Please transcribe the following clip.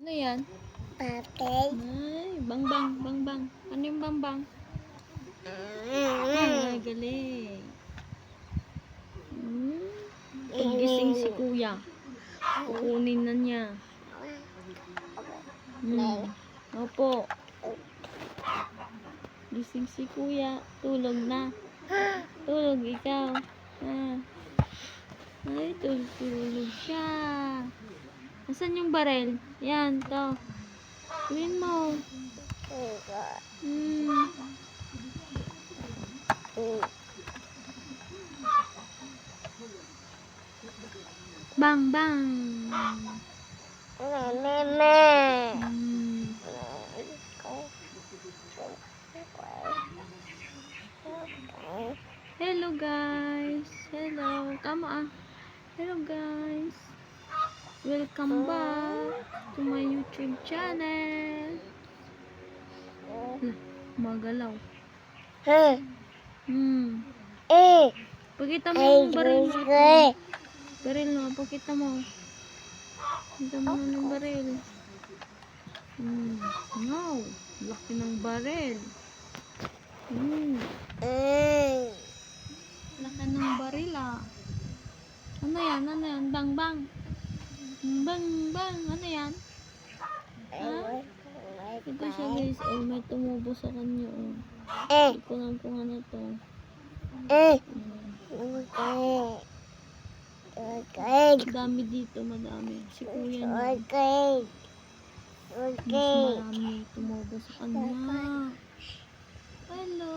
Ano yan? Papel. Ay, bangbang, bangbang. Ano yung bangbang? Ay, galing. Paggising si kuya, kukunin na niya. Opo. Gising si kuya, tulog na. Tulog ikaw. Ay, tulog siya. Nasaan yung barel? Yan, to. Kunin mo. Bang, bang. Hello guys. Hello. Kamo ah. Hello guys. Welcome back to my YouTube channel. Magalaw. Pakita mo yung baril mo. Baril mo, pakita mo. Pakita mo ng baril. Wow, laki ng baril. Laki ng baril ah. Ano yan? Ano yan? Bang bang. Bang bang. Ano yan? Ha? Ito siya guys. Oh, may tumubo sa kanya. Hindi ko lang kung ano to. Dami dito, madami. Si kuya niya. Mas marami tumubo sa kanya. Hello.